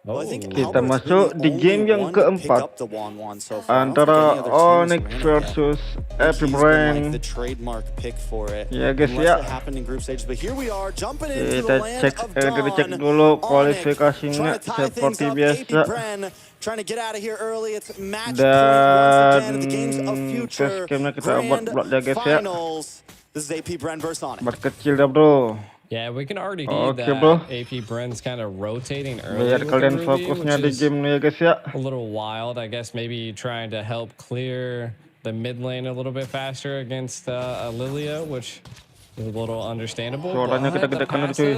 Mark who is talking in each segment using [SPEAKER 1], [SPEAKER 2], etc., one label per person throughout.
[SPEAKER 1] Well, I think
[SPEAKER 2] Kita
[SPEAKER 1] Albert's
[SPEAKER 2] masuk
[SPEAKER 1] really
[SPEAKER 2] di
[SPEAKER 1] only
[SPEAKER 2] game yang
[SPEAKER 1] one to pick
[SPEAKER 2] keempat
[SPEAKER 1] up the 1-1 so far. I don't think any
[SPEAKER 2] antara
[SPEAKER 1] other teams
[SPEAKER 2] Onic
[SPEAKER 1] ran it yet.
[SPEAKER 2] versus
[SPEAKER 1] I
[SPEAKER 2] AP
[SPEAKER 1] think he's been like the
[SPEAKER 2] Bren.
[SPEAKER 1] trademark pick for it.
[SPEAKER 2] Ya guys
[SPEAKER 1] Unless
[SPEAKER 2] ya,
[SPEAKER 1] it happened in group stages. But here we are, jumping into the
[SPEAKER 2] kita
[SPEAKER 1] land of
[SPEAKER 2] kita cek
[SPEAKER 1] dawn.
[SPEAKER 2] dulu
[SPEAKER 1] Onic
[SPEAKER 2] kualifikasinya
[SPEAKER 1] trying to tie things
[SPEAKER 2] seperti
[SPEAKER 1] up. AP
[SPEAKER 2] biasa.
[SPEAKER 1] Bren trying to get out of here early. It's match point once
[SPEAKER 2] Dan
[SPEAKER 1] again at the Games of Future
[SPEAKER 2] facecamnya kita
[SPEAKER 1] Grand
[SPEAKER 2] buat ya guys ya.
[SPEAKER 1] Finals. This is AP Bren versus Onic.
[SPEAKER 2] Buat kecil dah bro.
[SPEAKER 3] Yeah, we can already see
[SPEAKER 2] Oke
[SPEAKER 3] that
[SPEAKER 2] bro.
[SPEAKER 3] AP Bren's kind of rotating early
[SPEAKER 2] Biar
[SPEAKER 3] with
[SPEAKER 2] kalian
[SPEAKER 3] the Ruby,
[SPEAKER 2] fokusnya
[SPEAKER 3] which
[SPEAKER 2] di
[SPEAKER 3] is
[SPEAKER 2] game nih ya guys ya.
[SPEAKER 3] a little wild. I guess maybe trying to help clear the mid lane a little bit faster against Lilia, which is a little understandable.
[SPEAKER 2] Suaranya kita gedekan dulu cuy.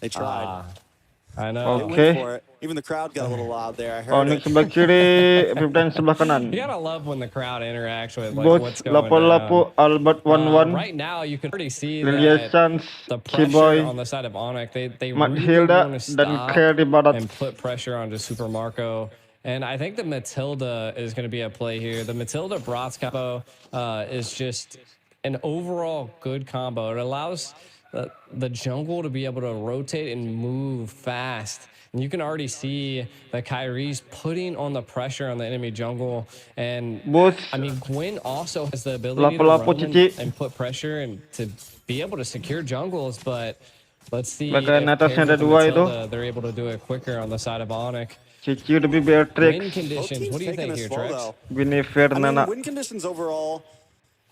[SPEAKER 1] They tried.
[SPEAKER 3] I know.
[SPEAKER 2] Oke.
[SPEAKER 1] Even the crowd got a little loud there. I heard
[SPEAKER 2] Onic sebelah kiri, AP Bren sebelah kanan.
[SPEAKER 3] You gotta love when the crowd interacts with like
[SPEAKER 2] Boots
[SPEAKER 3] what's going
[SPEAKER 2] lapo-lapo
[SPEAKER 3] down.
[SPEAKER 2] Albert 1-1.
[SPEAKER 3] Right now, you can already see
[SPEAKER 2] Lilia
[SPEAKER 3] that
[SPEAKER 2] Sans,
[SPEAKER 3] the pressure
[SPEAKER 2] Kiboy,
[SPEAKER 3] on the side of Onic, they really
[SPEAKER 2] Hilda
[SPEAKER 3] want to
[SPEAKER 2] dan
[SPEAKER 3] stop
[SPEAKER 2] Kairi Barat.
[SPEAKER 3] and put pressure onto Super Marco. And I think the Matilda is going to be at play here. The Matilda Bratz combo is just an overall good combo. It allows the jungle to be able to rotate and move fast. And you can already see that Kairi's putting on the pressure on the enemy jungle. And
[SPEAKER 2] Boots.
[SPEAKER 3] I mean, Gwen also has the ability to
[SPEAKER 2] Lapo-lapo,
[SPEAKER 3] roam
[SPEAKER 2] Cici.
[SPEAKER 3] and put pressure and to be able to secure jungles. But let's see
[SPEAKER 2] Bagian
[SPEAKER 3] if
[SPEAKER 2] atasnya
[SPEAKER 3] paired
[SPEAKER 2] ada
[SPEAKER 3] with
[SPEAKER 2] dua
[SPEAKER 3] Matilda, they're able to do it quicker on the side of Onic.
[SPEAKER 2] Cici lebih
[SPEAKER 3] Win
[SPEAKER 2] Beatrix.
[SPEAKER 3] conditions. What do you think here, Trex?
[SPEAKER 2] Binifer
[SPEAKER 1] I mean,
[SPEAKER 2] Nana.
[SPEAKER 1] win conditions overall,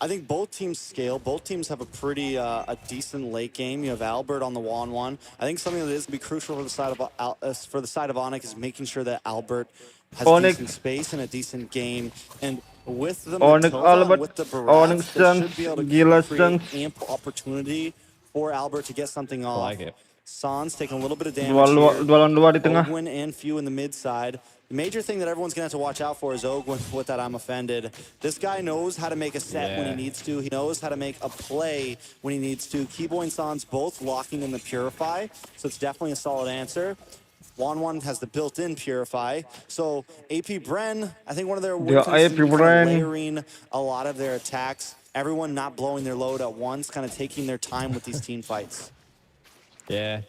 [SPEAKER 1] I think both teams scale. Both teams have a pretty a decent late game. You have Albert on the 1-1. I think something that is going to be crucial for the side of Onic is making sure that Albert has
[SPEAKER 2] Onic.
[SPEAKER 1] decent space and a decent game. And with the
[SPEAKER 2] Onic
[SPEAKER 1] Matilda
[SPEAKER 2] Albert,
[SPEAKER 1] and with the
[SPEAKER 2] Onic
[SPEAKER 1] Barats, they
[SPEAKER 2] Sans,
[SPEAKER 1] should be able to
[SPEAKER 2] Gila
[SPEAKER 1] create
[SPEAKER 2] Sans.
[SPEAKER 1] ample opportunity for Albert to get something off.
[SPEAKER 3] like it.
[SPEAKER 1] Sans taking a little bit of damage
[SPEAKER 2] Dua lawan dua di tengah.
[SPEAKER 1] Owgwen and Pheww in the mid side. The major thing that everyone's going to have to watch out for is Owgwen with that I'm offended. This guy knows how to make a set when he needs to. He knows how to make a play when he needs to. Kiboy and Sans both locking in the Purify, so it's definitely a solid answer. 1-1 has the built-in Purify. So AP Bren, I think one of their weaknesses
[SPEAKER 2] AP
[SPEAKER 1] is kind of
[SPEAKER 2] Bren.
[SPEAKER 1] layering a lot of their attacks. Everyone not blowing their load at once, kind of taking their time with these team fights.
[SPEAKER 3] Yeah.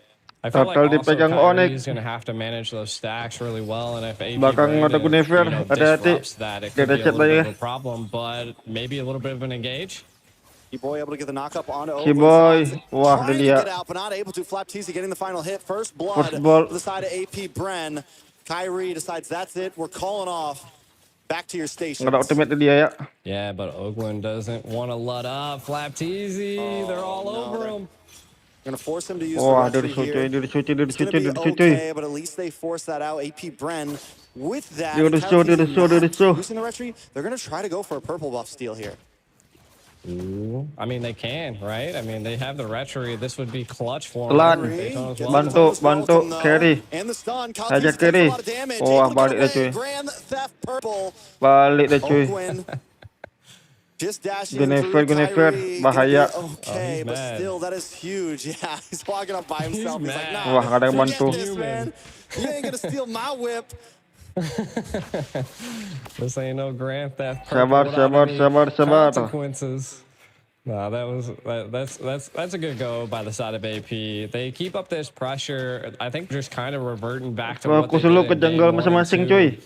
[SPEAKER 3] I feel like
[SPEAKER 2] Bakal
[SPEAKER 3] also
[SPEAKER 2] dipegang
[SPEAKER 3] Kairi
[SPEAKER 2] Onic.
[SPEAKER 3] is going to have to manage those stacks really well, and if AP
[SPEAKER 2] Belakang
[SPEAKER 3] Bren
[SPEAKER 2] ada Guinevere, hati-hati.
[SPEAKER 3] disrupts that, it could
[SPEAKER 2] Dia
[SPEAKER 3] be a
[SPEAKER 2] chat
[SPEAKER 3] little bit
[SPEAKER 2] lagi.
[SPEAKER 3] of a problem, but maybe a little bit of an engage.
[SPEAKER 1] Kiboy able to get the knock-up onto
[SPEAKER 2] Kiboy.
[SPEAKER 1] Owgwen.
[SPEAKER 2] Wah,
[SPEAKER 1] Trying to
[SPEAKER 2] Lilia.
[SPEAKER 1] get out, but not able to. HapyTzy getting the final hit. First blood
[SPEAKER 2] First ball.
[SPEAKER 1] for the side of AP Bren. Kairi decides that's it. We're calling off. Back to your station.
[SPEAKER 2] Nggak ada ultimate dia ya.
[SPEAKER 3] Yeah, but Owgwen doesn't want to let up. HapyTzy, they're all over him.
[SPEAKER 1] Gonna force him to use
[SPEAKER 2] Wah,
[SPEAKER 1] the
[SPEAKER 2] dia
[SPEAKER 1] retry
[SPEAKER 2] disuci,
[SPEAKER 1] here.
[SPEAKER 2] dia disuci, dia
[SPEAKER 1] It's gonna
[SPEAKER 2] disuci,
[SPEAKER 1] be
[SPEAKER 2] dia disuci.
[SPEAKER 1] okay, but at least they force that out. AP Bren with that.
[SPEAKER 2] Dia
[SPEAKER 1] and
[SPEAKER 2] disuci, dia
[SPEAKER 1] HapyTzy
[SPEAKER 2] disuci, dia
[SPEAKER 1] not
[SPEAKER 2] disuci.
[SPEAKER 1] using the retry. They're gonna try to go for a purple buff steal here.
[SPEAKER 3] Ooh. I mean, they can, right? I mean, they have the retry. This would be clutch for
[SPEAKER 2] Telan.
[SPEAKER 3] them. They don't as well.
[SPEAKER 2] Bantu Kairi.
[SPEAKER 1] And the stun.
[SPEAKER 2] Hajar
[SPEAKER 1] KyleTzy takes
[SPEAKER 2] Kairi.
[SPEAKER 1] a lot of damage.
[SPEAKER 2] Wah,
[SPEAKER 1] Able to
[SPEAKER 2] balik
[SPEAKER 1] get
[SPEAKER 2] dah cuy.
[SPEAKER 1] away. Grand theft purple.
[SPEAKER 2] Balik dah cuy.
[SPEAKER 1] Owgwen just dashing
[SPEAKER 2] Guinevere,
[SPEAKER 1] through.
[SPEAKER 2] Guinevere.
[SPEAKER 1] Kyrie
[SPEAKER 2] Bahaya.
[SPEAKER 1] gonna be okay,
[SPEAKER 3] he's
[SPEAKER 1] but
[SPEAKER 3] mad.
[SPEAKER 1] still, that is huge. Yeah, he's walking up by himself. He's like,
[SPEAKER 3] mad.
[SPEAKER 1] nah,
[SPEAKER 2] Wah, nggak ada yang
[SPEAKER 1] forget
[SPEAKER 2] bantu.
[SPEAKER 1] this, man. You ain't gonna steal my whip.
[SPEAKER 3] This ain't no grand theft.
[SPEAKER 2] Sabar,
[SPEAKER 3] purple
[SPEAKER 2] sabar,
[SPEAKER 3] without any
[SPEAKER 2] sabar, sabar.
[SPEAKER 3] Consequences. No, that's a good go by the side of AP. They keep up this pressure. I think just kind of reverting back to what they
[SPEAKER 2] Fokus dulu ke
[SPEAKER 3] did in game
[SPEAKER 2] jungle
[SPEAKER 3] 1 and
[SPEAKER 2] masing-masing
[SPEAKER 3] 2.
[SPEAKER 2] cuy.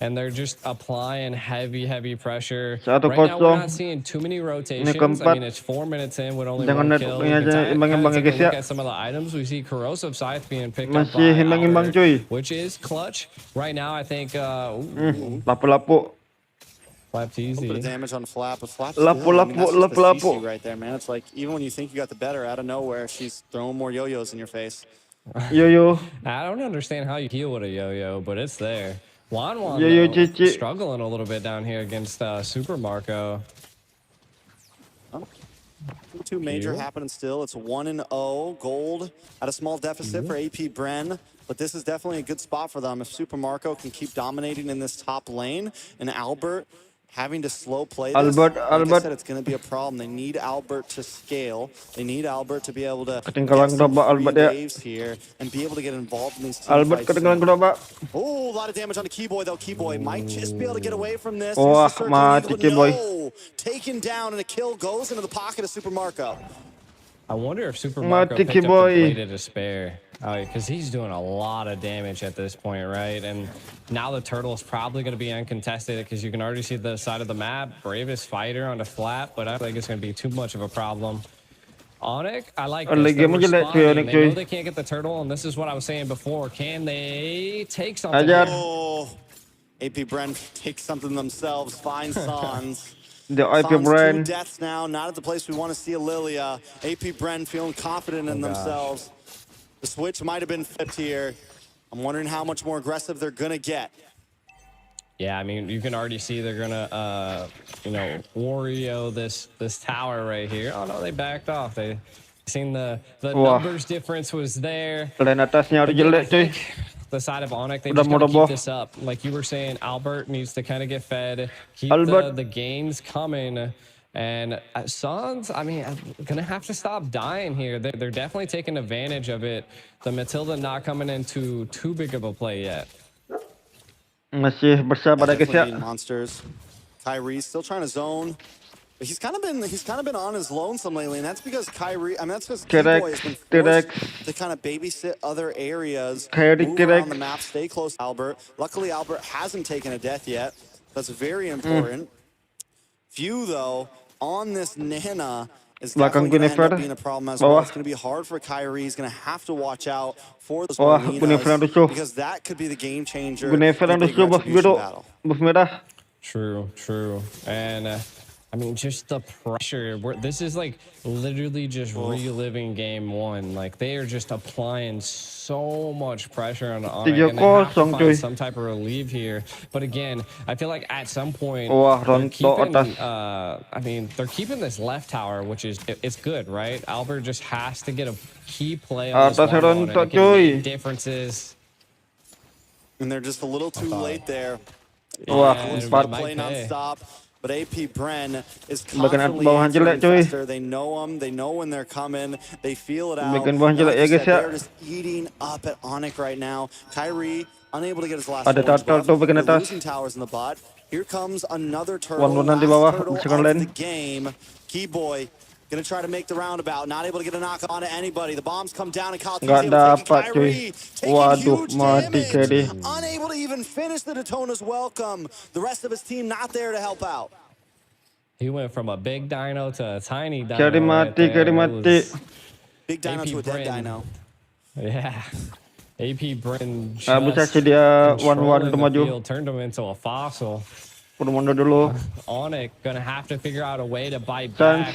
[SPEAKER 3] And they're just applying heavy pressure.
[SPEAKER 2] 1-0.
[SPEAKER 3] Right now, we're not seeing too many rotations. I
[SPEAKER 2] keempat.
[SPEAKER 3] mean, it's 4 minutes in with only
[SPEAKER 2] Jangan
[SPEAKER 3] one kill.
[SPEAKER 2] ini aja
[SPEAKER 3] Kind
[SPEAKER 2] imbang-imbang
[SPEAKER 3] of
[SPEAKER 2] ya
[SPEAKER 3] take
[SPEAKER 2] guys
[SPEAKER 3] a look
[SPEAKER 2] ya.
[SPEAKER 3] at some of the items. We see Corrosive Scythe being picked up
[SPEAKER 2] Masih
[SPEAKER 3] by
[SPEAKER 2] imbang-imbang
[SPEAKER 3] Albert,
[SPEAKER 2] cuy.
[SPEAKER 3] which is clutch. Right now, I think
[SPEAKER 2] Lapu-lapu.
[SPEAKER 1] A little bit of
[SPEAKER 3] HapyTzy.
[SPEAKER 1] damage on Flap, but Flap
[SPEAKER 2] Lapu,
[SPEAKER 1] still, I mean, that's just the
[SPEAKER 2] lapu.
[SPEAKER 1] CC right there, man. It's like, even when you think you got the better, out of nowhere, she's throwing more yo-yos in your face.
[SPEAKER 2] Yo.
[SPEAKER 3] I don't understand how you heal with a yo-yo, but it's there. Wan
[SPEAKER 2] Yo-yo,
[SPEAKER 3] though,
[SPEAKER 2] Cici.
[SPEAKER 3] struggling a little bit down here against Super Marco.
[SPEAKER 1] Two major
[SPEAKER 3] Pheww.
[SPEAKER 1] happening still. It's 1-0 gold at a small deficit for AP Bren, but this is definitely a good spot for them if Super Marco can keep dominating in this top lane and Albert having to slow play this. Like I said, it's going to be a problem. They need Albert to scale. They need Albert to be able to
[SPEAKER 2] Ketinggalan
[SPEAKER 1] get some
[SPEAKER 2] gerobak
[SPEAKER 1] free
[SPEAKER 2] Albert ya.
[SPEAKER 1] waves here and be able to get involved in these team
[SPEAKER 2] Albert
[SPEAKER 1] fights.
[SPEAKER 2] ketinggalan gerobak.
[SPEAKER 1] Oh, a lot of damage on the Kiboy, though. Kiboy might just be able to get away from this.
[SPEAKER 2] Wah,
[SPEAKER 1] Use the Searching Eagle,
[SPEAKER 2] mati
[SPEAKER 1] but
[SPEAKER 2] Kiboy.
[SPEAKER 1] no. Taken down, and a kill goes into the pocket of Super Marco.
[SPEAKER 3] I wonder if Super Marco
[SPEAKER 2] Mati
[SPEAKER 3] picked up the
[SPEAKER 2] Kiboy.
[SPEAKER 3] Blade of Despair. Because he's doing a lot of damage at this point, right? And now the turtle is probably going to be uncontested because you can already see the side of the map. Bravest fighter on the flat, but I don't think it's going to be too much of a problem. Onic, I like this.
[SPEAKER 2] Lagi
[SPEAKER 3] They're
[SPEAKER 2] mo jelek cuy
[SPEAKER 3] responding.
[SPEAKER 2] Onic
[SPEAKER 3] They know
[SPEAKER 2] cuy.
[SPEAKER 3] they can't get the turtle, and this is what I was saying before. Can they take something?
[SPEAKER 2] Ajar.
[SPEAKER 1] Oh, AP Bren takes something themselves, find Sans.
[SPEAKER 2] The AP
[SPEAKER 1] Sans 2
[SPEAKER 2] Bren.
[SPEAKER 1] deaths now, not at the place we want to see a Lilia. AP Bren feeling confident in themselves. The switch might have been flipped here. I'm wondering how much more aggressive they're going to get.
[SPEAKER 3] Yeah, I mean, you can already see they're gonna, you know, Wario this tower right here. Oh no, they backed off. They seen the
[SPEAKER 2] Wah.
[SPEAKER 3] numbers difference was there.
[SPEAKER 2] Lane atasnya udah
[SPEAKER 3] Again, I
[SPEAKER 2] jelek cuy.
[SPEAKER 3] think the side of Onic, they
[SPEAKER 2] Udah
[SPEAKER 3] just
[SPEAKER 2] mau
[SPEAKER 3] gotta keep
[SPEAKER 2] roboh.
[SPEAKER 3] this up. Like you were saying, Albert needs to kind of get fed, keep
[SPEAKER 2] Albert.
[SPEAKER 3] the gains coming. And Sans, I mean, gonna have to stop dying here. They're definitely taking advantage of it. The Matilda not coming into too big of a play yet.
[SPEAKER 2] Masih bersabar ya guys ya.
[SPEAKER 1] Definitely being monsters. Kairi still trying to zone. But he's kind of been on his lonesome lately, and that's because Kairi. I mean, that's because Kiboy has been forced to kind of babysit other areas, move around the map, stay close to Albert. Luckily, Albert hasn't taken a death yet. That's very important. Pheww, though, on this Nana is definitely going to end up being a problem as well. It's going to be hard for Kairi. He's going to have to watch out for those Marinas because that could be the game changer in the big retribution battle.
[SPEAKER 2] Buff merah.
[SPEAKER 3] True. And I mean, just the pressure. This is like literally just reliving game one. Like they are just applying so much pressure on it, and they have to find some type of relief here. But again, I feel like at some point, they're keeping, I mean, they're keeping this left tower, which is it's good, right? Albert just has to get a key play on this one, and it can make differences.
[SPEAKER 1] And they're just a little too late there.
[SPEAKER 2] Play
[SPEAKER 1] non-stop. But AP Bren is constantly faster. They know them. They know when they're coming. They feel it out. They're just eating up at Onic right now. Kairi unable to get his last one. Losing towers in the bot. Here comes another turtle. Last turtle of the game. Kiboy gonna try to make the roundabout. Not able to get a knock on to anybody. The bombs come down and KyleTzy taking huge damage. Unable to even finish the Daytona's welcome. The rest of his team not there to help out.
[SPEAKER 3] He went from a big dino to a tiny dino.
[SPEAKER 2] Kairi mati.
[SPEAKER 1] Big dino to a dead dino.
[SPEAKER 3] Yeah. AP Bren
[SPEAKER 2] bisa sih dia one to maju.
[SPEAKER 3] Turned him into a fossil.
[SPEAKER 2] Udah mundur dulu.
[SPEAKER 3] Onic gonna have to figure out a way to bite back.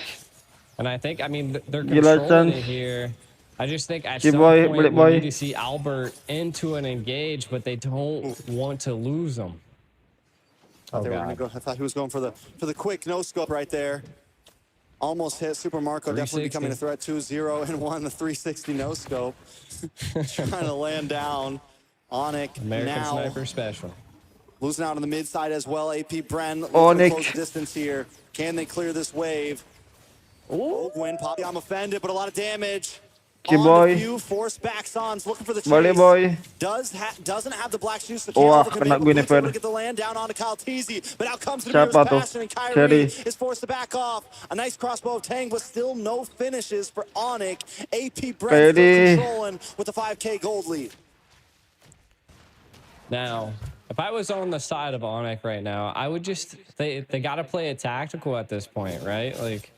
[SPEAKER 3] And I think, I mean, they're controlling it here. I just think at some point we need to see Albert into an engage, but they don't want to lose him.
[SPEAKER 1] I thought he was going for the quick no scope right there. Almost hit. Super Marco definitely becoming a threat. 2-0 and 1 the 360 no scope. Trying to land down. Onic
[SPEAKER 3] American
[SPEAKER 1] now
[SPEAKER 3] Sniper Special.
[SPEAKER 1] losing out on the mid side as well. AP Bren looking to close the distance here. Can they clear this wave? Owgwen, Poppy, I'm offended, but a lot of damage.
[SPEAKER 2] Kiboy.
[SPEAKER 1] Pheww, force back Sans, looking for the chase. Doesn't have the black shoes, so can't get the land down onto KyleTzy, but out comes the nearest passer, and Kairi is forced to back off. A nice crossbow of Tang, but still no finishes for Onic. AP Bren still controlling with the 5K gold lead.
[SPEAKER 3] Now, if I was on the side of Onic right now, I would just, they got to play it tactical at this point, right? Like,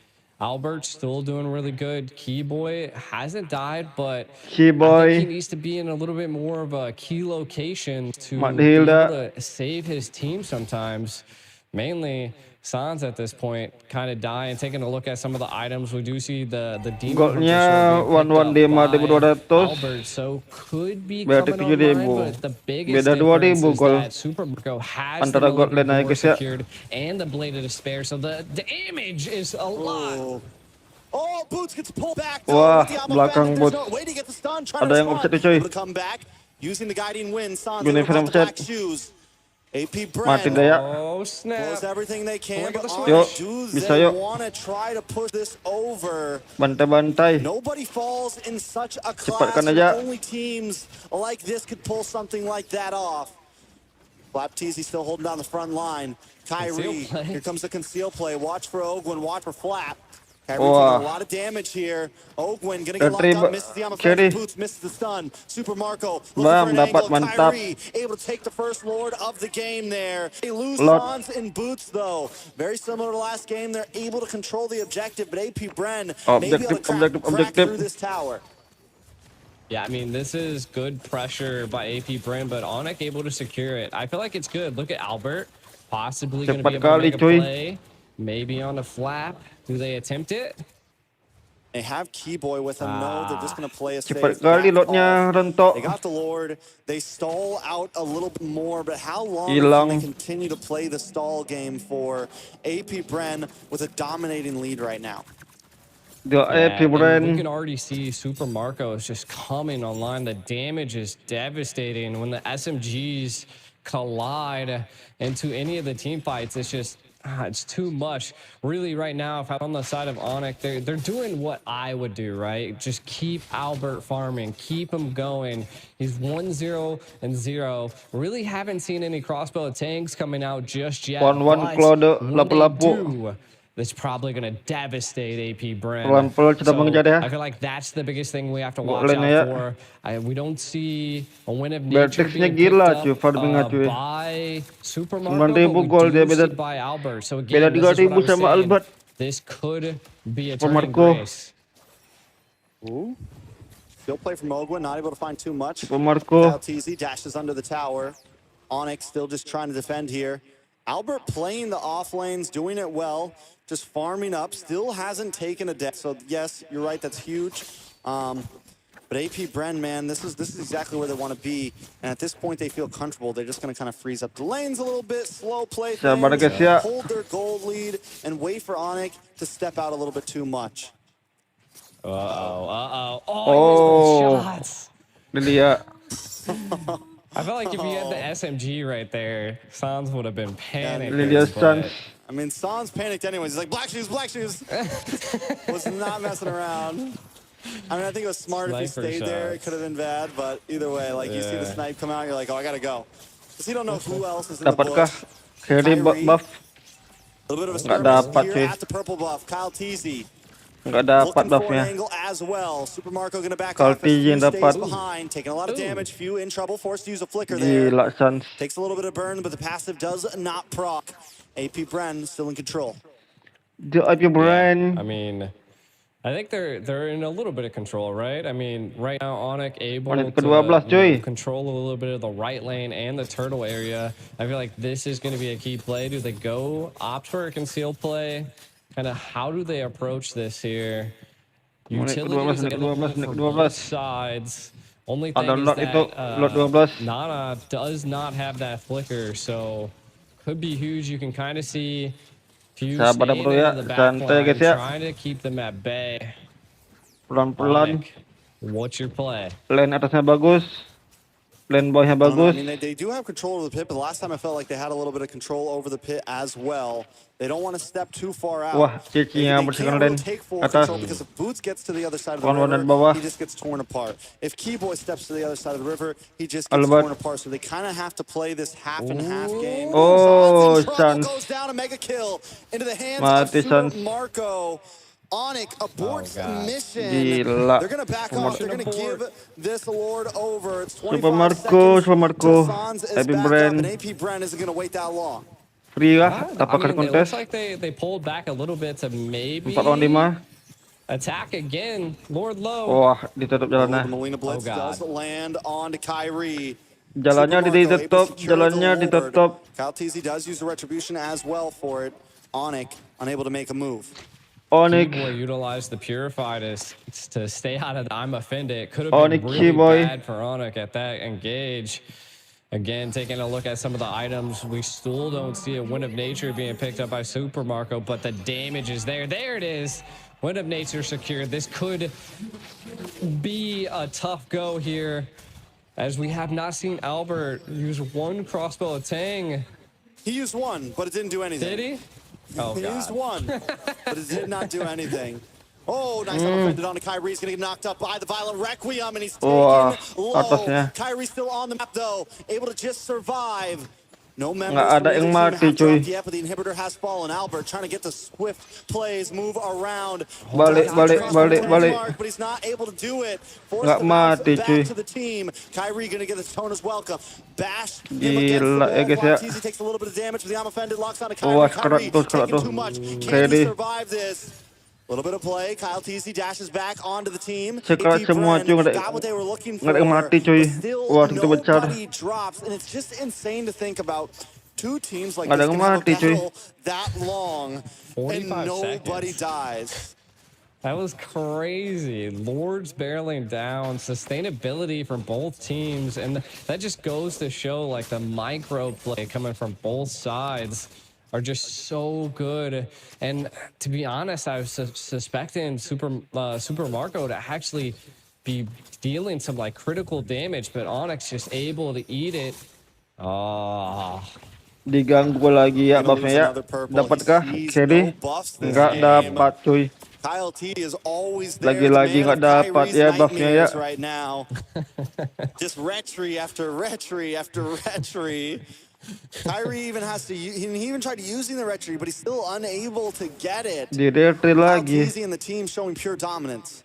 [SPEAKER 3] Albert's still doing really good. Kiboy hasn't died, but I think he needs to be in a little bit more of a key location to be able to save his team sometimes. Mainly, Sans at this point kind of dying. Taking a look at some of the items, we do see the demon
[SPEAKER 2] golnya 115.200.
[SPEAKER 3] Albert, so could be coming online, but the biggest difference is that Super Marco has the more secured and the Blade of Despair, so the damage is a lot.
[SPEAKER 1] Oh, Boots gets pulled back.
[SPEAKER 2] Wah, belakang Boots.
[SPEAKER 1] No way to get the stun.
[SPEAKER 2] Ada yang offset cuy.
[SPEAKER 1] To come back using the guiding wind. Sans
[SPEAKER 2] Guna
[SPEAKER 1] the black shoes. AP Bren does everything they can, but do they want to try to push this over?
[SPEAKER 2] Bantai-bantai.
[SPEAKER 1] Nobody falls in such a class, and only teams like this could pull something like that off. HapyTzy still holding down the front line. Kairi, here comes the conceal play. Watch for Owgwen, watch for Flap. Kairi taking a
[SPEAKER 2] Wah.
[SPEAKER 1] lot of damage here. Owgwen gonna get locked
[SPEAKER 2] Retri
[SPEAKER 1] up, misses the
[SPEAKER 2] Kairi.
[SPEAKER 1] boots, misses the stun. Super Marco looking for
[SPEAKER 2] Bam,
[SPEAKER 1] an
[SPEAKER 2] dapat
[SPEAKER 1] angle.
[SPEAKER 2] mantap.
[SPEAKER 1] Kairi able to take the first Lord of the game there. They lose
[SPEAKER 2] Lot.
[SPEAKER 1] Sans in boots though. Very similar to last game. They're able to control the objective, but AP Bren may be able to crack through this tower.
[SPEAKER 3] Yeah, I mean, this is good pressure by AP Bren, but Onic able to secure it. I feel like it's good. Look at Albert, possibly going to be
[SPEAKER 2] Cepat
[SPEAKER 3] able to
[SPEAKER 2] kali,
[SPEAKER 3] make a
[SPEAKER 2] cuy.
[SPEAKER 3] play. Maybe on the flap. Do they attempt it?
[SPEAKER 1] They have Kiboy with them. No, they're just going to play a safe.
[SPEAKER 2] Cepat kali
[SPEAKER 1] back
[SPEAKER 2] lotnya
[SPEAKER 1] off.
[SPEAKER 2] rentok.
[SPEAKER 1] They got the Lord. They stall out a little bit more, but how long can
[SPEAKER 2] Hilang.
[SPEAKER 1] they continue to play the stall game for AP Bren with a dominating lead right now?
[SPEAKER 2] Dia AP
[SPEAKER 3] and we
[SPEAKER 2] Bren.
[SPEAKER 3] can already see Super Marco is just coming online. The damage is devastating. When the SMGs collide into any of the team fights, it's just it's too much. Really, right now, if I'm on the side of Onic, they're doing what I would do, right? Just keep Albert farming, keep him going. He's 1-0 and 0. Really haven't seen any crossbow tanks coming out just yet.
[SPEAKER 2] 1-1
[SPEAKER 3] but
[SPEAKER 2] Claude
[SPEAKER 3] when they
[SPEAKER 2] lapu-lapu.
[SPEAKER 3] do, that's probably going to devastate AP Bren.
[SPEAKER 2] Pelan-pelan sudah mengejar ya.
[SPEAKER 3] I feel like that's the biggest thing we have to watch
[SPEAKER 2] Boleh
[SPEAKER 3] out
[SPEAKER 2] ya.
[SPEAKER 3] for. We don't see a win of nature
[SPEAKER 2] Beatrixnya
[SPEAKER 3] being
[SPEAKER 2] gila
[SPEAKER 3] picked
[SPEAKER 2] cuy,
[SPEAKER 3] up
[SPEAKER 2] farmingnya cuy.
[SPEAKER 3] by Super Marco,
[SPEAKER 2] 9.000
[SPEAKER 3] but we
[SPEAKER 2] gol dia
[SPEAKER 3] do
[SPEAKER 2] beda.
[SPEAKER 3] see by Albert. So
[SPEAKER 2] Beda
[SPEAKER 3] again, this is what I
[SPEAKER 2] 3.000
[SPEAKER 3] was
[SPEAKER 2] sama
[SPEAKER 3] saying.
[SPEAKER 2] Albert.
[SPEAKER 3] This could be a
[SPEAKER 2] Super
[SPEAKER 3] turning
[SPEAKER 2] Marco.
[SPEAKER 3] grace.
[SPEAKER 1] Ooh. Still play from Owgwen, not able to find too much.
[SPEAKER 2] Super Marco.
[SPEAKER 1] KyleTzy dashes under the tower. Onic still just trying to defend here. Albert playing the off lanes, doing it well, just farming up, still hasn't taken a death. So yes, you're right, that's huge. But AP Bren, man, this is exactly where they want to be. And at this point, they feel comfortable. They're just going to kind of freeze up the lanes a little bit, slow play
[SPEAKER 2] Sabar
[SPEAKER 1] things,
[SPEAKER 2] guys ya.
[SPEAKER 1] hold their gold lead, and wait for Onic to step out a little bit too much.
[SPEAKER 3] Oh,
[SPEAKER 2] Oh.
[SPEAKER 3] he missed those shots.
[SPEAKER 2] Ini dia.
[SPEAKER 3] I felt like if you had the SMG right there, Sans would have been panicking.
[SPEAKER 2] Ini dia Sans.
[SPEAKER 1] I mean, Sans panicked anyways. He's like, black shoes, black shoes. Was not messing around. I mean, I think it was smart if he
[SPEAKER 3] Sniper
[SPEAKER 1] stayed there. It
[SPEAKER 3] shots.
[SPEAKER 1] could have been bad, but either way, like, you see the snipe come out, you're like, oh, I gotta go. Because you don't know who else is in the
[SPEAKER 2] Dapatkah
[SPEAKER 1] bush.
[SPEAKER 2] Kairi buff?
[SPEAKER 1] A little bit of a
[SPEAKER 2] Nggak
[SPEAKER 1] skirmish
[SPEAKER 2] dapat,
[SPEAKER 1] here
[SPEAKER 2] cuy.
[SPEAKER 1] at the purple buff. KyleTzy
[SPEAKER 2] Enggak dapat
[SPEAKER 1] looking for an
[SPEAKER 2] buffnya.
[SPEAKER 1] angle as well. Super Marco gonna back off as
[SPEAKER 2] KyleTzy
[SPEAKER 1] Pheww
[SPEAKER 2] yang
[SPEAKER 1] stays
[SPEAKER 2] dapat.
[SPEAKER 1] behind, taking a lot of damage. Pheww in trouble, forced to use a flicker there.
[SPEAKER 2] Gila Sans.
[SPEAKER 1] Takes a little bit of burn, but the passive does not proc. AP Bren still in control.
[SPEAKER 2] Dia AP Bren.
[SPEAKER 3] I mean, I think they're in a little bit of control, right? I mean, right now Onic able
[SPEAKER 2] Menit
[SPEAKER 3] to
[SPEAKER 2] ke-12 cuy.
[SPEAKER 3] control a little bit of the right lane and the turtle area. I feel like this is going to be a key play. Do they go opt for a concealed play? Kind of how do they approach this here?
[SPEAKER 2] Menit
[SPEAKER 3] Utility
[SPEAKER 2] ke-12,
[SPEAKER 3] is
[SPEAKER 2] menit
[SPEAKER 3] available
[SPEAKER 2] ke-12, menit
[SPEAKER 3] for
[SPEAKER 2] ke-12.
[SPEAKER 3] both sides. Only thing
[SPEAKER 2] Ada
[SPEAKER 3] is
[SPEAKER 2] lot itu, lot 12.
[SPEAKER 3] that Nana does not have that flicker, so could be huge. You can kind of see Pheww
[SPEAKER 2] Sabar
[SPEAKER 3] staying
[SPEAKER 2] bro ya,
[SPEAKER 3] in the back
[SPEAKER 2] santai
[SPEAKER 3] line,
[SPEAKER 2] guys ya.
[SPEAKER 3] trying to keep them at bay.
[SPEAKER 2] Pelan-pelan.
[SPEAKER 3] Onic, what's your play?
[SPEAKER 2] Lane atasnya bagus. Lane bawahnya
[SPEAKER 1] I don't know, I
[SPEAKER 2] bagus.
[SPEAKER 1] mean, they do have control of the pit, but the last time I felt like they had a little bit of control over the pit as well. They don't want to step too far out.
[SPEAKER 2] Wah, Cici
[SPEAKER 1] They
[SPEAKER 2] yang
[SPEAKER 1] can't
[SPEAKER 2] bersihkan
[SPEAKER 1] really
[SPEAKER 2] lane
[SPEAKER 1] take full
[SPEAKER 2] atas.
[SPEAKER 1] control because if Boots gets to the other side of the
[SPEAKER 2] Kawan-kawan
[SPEAKER 1] river,
[SPEAKER 2] dari bawah.
[SPEAKER 1] he just gets torn apart. If Kiboy steps to the other side of the river, he just gets
[SPEAKER 2] Albert.
[SPEAKER 1] torn apart. So they kind of have to play this half and half game.
[SPEAKER 2] Oh,
[SPEAKER 1] Sans in trouble,
[SPEAKER 2] Sans.
[SPEAKER 1] goes down, a mega kill into the hands
[SPEAKER 2] Mati,
[SPEAKER 1] of Super
[SPEAKER 2] Sans.
[SPEAKER 1] Marco. Onic aborts
[SPEAKER 3] Oh, God.
[SPEAKER 1] mission.
[SPEAKER 2] Gila.
[SPEAKER 1] They're going to back
[SPEAKER 2] Super
[SPEAKER 1] off. They're going to give this Lord over. It's 25
[SPEAKER 2] Super Marco,
[SPEAKER 1] seconds
[SPEAKER 2] Super Marco.
[SPEAKER 1] till Sans is
[SPEAKER 2] AP
[SPEAKER 1] back
[SPEAKER 2] Bren.
[SPEAKER 1] up, and AP Bren isn't going to wait that long.
[SPEAKER 2] Free kah?
[SPEAKER 3] I
[SPEAKER 2] Dapat kali
[SPEAKER 3] mean, it looks
[SPEAKER 2] kontes.
[SPEAKER 3] like they pulled back a little bit to maybe
[SPEAKER 2] 4 lawan 5.
[SPEAKER 3] attack again. Lord Low.
[SPEAKER 2] Wah, ditutup
[SPEAKER 1] The
[SPEAKER 2] jalannya.
[SPEAKER 1] Molina Blitz
[SPEAKER 3] Oh, God.
[SPEAKER 1] does land on to Kairi.
[SPEAKER 2] Jalannya
[SPEAKER 1] Super Marco able to
[SPEAKER 2] ditutup,
[SPEAKER 1] secure
[SPEAKER 2] jalannya
[SPEAKER 1] the Lord.
[SPEAKER 2] ditutup.
[SPEAKER 1] KyleTzy does use the Retribution as well for it. Onic unable to make a move.
[SPEAKER 2] Onic.
[SPEAKER 3] Kiboy utilized the Purified to stay out of the I'm offended. It could have
[SPEAKER 2] Onic,
[SPEAKER 3] been really
[SPEAKER 2] Kiboy.
[SPEAKER 3] bad for Onic at that engage. Again, taking a look at some of the items, we still don't see a Wind of Nature being picked up by Super Marco, but the damage is there. There it is. Wind of Nature secured. This could be a tough go here, as we have not seen Albert use one crossbow of Tang.
[SPEAKER 1] He used one, but it didn't do anything.
[SPEAKER 3] Did he? Oh,
[SPEAKER 1] He used
[SPEAKER 3] God.
[SPEAKER 1] one, but it did not do anything. Oh, nice offended on to Kairi. He's going to get knocked up by the Violent Requiem, and he's taken
[SPEAKER 2] Wah,
[SPEAKER 1] low.
[SPEAKER 2] atasnya.
[SPEAKER 1] Kairi's still on the map, though, able to just survive. No members
[SPEAKER 2] Nggak
[SPEAKER 1] from
[SPEAKER 2] ada
[SPEAKER 1] either
[SPEAKER 2] yang
[SPEAKER 1] team
[SPEAKER 2] mati,
[SPEAKER 1] have
[SPEAKER 2] cuy.
[SPEAKER 1] dropped yet, but the inhibitor has fallen. Albert trying to get the swift plays, move around.
[SPEAKER 2] Balik, balik, balik, balik.
[SPEAKER 1] Mark, but he's not able to do it. Force
[SPEAKER 2] Nggak
[SPEAKER 1] the bounce
[SPEAKER 2] mati,
[SPEAKER 1] back
[SPEAKER 2] cuy.
[SPEAKER 1] to the team. Kairi gonna get the Toner's welcome. Bash him against the
[SPEAKER 2] Gila ya
[SPEAKER 1] wall.
[SPEAKER 2] guys ya.
[SPEAKER 1] HapyTzy takes a little bit of damage, but the arm offended locks on to
[SPEAKER 2] Wah,
[SPEAKER 1] Kairi.
[SPEAKER 2] kerat tuh, kerat
[SPEAKER 1] Taking
[SPEAKER 2] tuh.
[SPEAKER 1] too much. Can
[SPEAKER 2] Kairi.
[SPEAKER 1] he survive this? A little bit of play. KyleTzy dashes back onto the team.
[SPEAKER 2] Sekeras
[SPEAKER 1] AP
[SPEAKER 2] semua,
[SPEAKER 1] Bren
[SPEAKER 2] cuy. Nggak ada-
[SPEAKER 1] got what they were looking for,
[SPEAKER 2] nggak ada yang mati, cuy.
[SPEAKER 1] but still
[SPEAKER 2] Wah, itu besar.
[SPEAKER 1] nobody drops, and it's just insane to think about two teams like
[SPEAKER 2] Nggak ada
[SPEAKER 1] this
[SPEAKER 2] yang
[SPEAKER 1] can have a
[SPEAKER 2] mati, cuy.
[SPEAKER 1] battle that long, and
[SPEAKER 3] 45
[SPEAKER 1] nobody
[SPEAKER 3] seconds.
[SPEAKER 1] dies.
[SPEAKER 3] That was crazy. Lords barreling down, sustainability from both teams, and that just goes to show like the micro play coming from both sides are just so good. And to be honest, I was suspecting Super Marco to actually be dealing some like critical damage, but Onyx just able to eat it. Ah.
[SPEAKER 2] Diganggu lagi ya buffnya ya. Dapatkah Kairi? Nggak dapat, cuy.
[SPEAKER 1] KyleTzy is always there.
[SPEAKER 2] Lagi-lagi nggak dapat ya buffnya ya.
[SPEAKER 1] Right now. Just retry after retry after retry. Kairi even has to. He even tried using the retry, but he's still unable to get it.
[SPEAKER 2] Di retry lagi.
[SPEAKER 1] KyleTzy and the team showing pure dominance.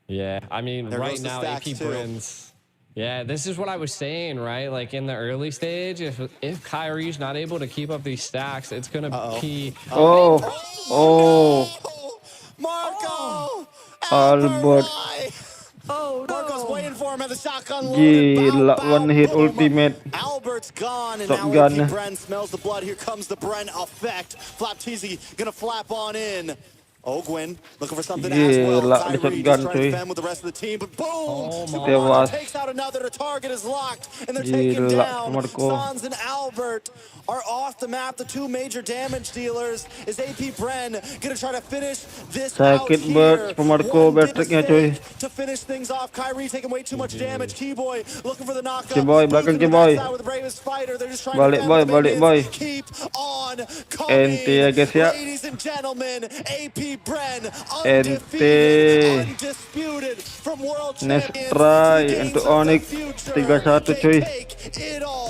[SPEAKER 3] Yeah, I mean,
[SPEAKER 1] There
[SPEAKER 3] right
[SPEAKER 1] goes the
[SPEAKER 3] now
[SPEAKER 1] stacks,
[SPEAKER 3] AP
[SPEAKER 1] too.
[SPEAKER 3] Bren's. Yeah, this is what I was saying, right? Like in the early stage, if Kyrie's not able to keep up these stacks, it's gonna be.
[SPEAKER 2] Oh, oh,
[SPEAKER 1] Marco!
[SPEAKER 2] Albert.
[SPEAKER 3] Oh
[SPEAKER 1] Marco's waiting for him at the shotgun.
[SPEAKER 2] Gila, one hit ultimate.
[SPEAKER 1] Albert's gone, and
[SPEAKER 2] Top
[SPEAKER 1] now
[SPEAKER 2] gun.
[SPEAKER 1] AP Bren smells the blood. Here comes the Bren effect. HapyTzy gonna flap on in. Owgwen looking for something as well.
[SPEAKER 2] Gila,
[SPEAKER 1] Kairi
[SPEAKER 2] shotgun,
[SPEAKER 1] just trying to
[SPEAKER 2] cuy.
[SPEAKER 1] defend with the rest of the team, but boom!
[SPEAKER 3] Oh my.
[SPEAKER 2] Tewas.
[SPEAKER 1] Takes out another. The target is locked, and they're taken
[SPEAKER 2] Gila,
[SPEAKER 1] down.
[SPEAKER 2] Marco.
[SPEAKER 1] Sans and Albert are off the map. The two major damage dealers. Is AP Bren gonna try to finish this out
[SPEAKER 2] Sakit
[SPEAKER 1] here?
[SPEAKER 2] banget Marco
[SPEAKER 1] One
[SPEAKER 2] Beatrixnya,
[SPEAKER 1] mistake
[SPEAKER 2] cuy.
[SPEAKER 1] to finish things off. Kairi taking way too much damage. Kiboy looking for the knockup.
[SPEAKER 2] Kiboy, belakang
[SPEAKER 1] Moving to the
[SPEAKER 2] Kiboy.
[SPEAKER 1] backside with the bravest fighter. They're just trying
[SPEAKER 2] Balik,
[SPEAKER 1] to defend
[SPEAKER 2] boy,
[SPEAKER 1] with the
[SPEAKER 2] balik,
[SPEAKER 1] minions.
[SPEAKER 2] boy.
[SPEAKER 1] Keep on coming.
[SPEAKER 2] Ente ya guys ya.
[SPEAKER 1] Ladies and gentlemen, AP Bren
[SPEAKER 2] Ente.
[SPEAKER 1] undisputed from world
[SPEAKER 2] Next
[SPEAKER 1] champions.
[SPEAKER 2] try
[SPEAKER 1] to
[SPEAKER 2] untuk
[SPEAKER 1] games of the
[SPEAKER 2] Onic.
[SPEAKER 1] future.
[SPEAKER 2] 3-1,
[SPEAKER 1] They
[SPEAKER 2] cuy.
[SPEAKER 1] take it all.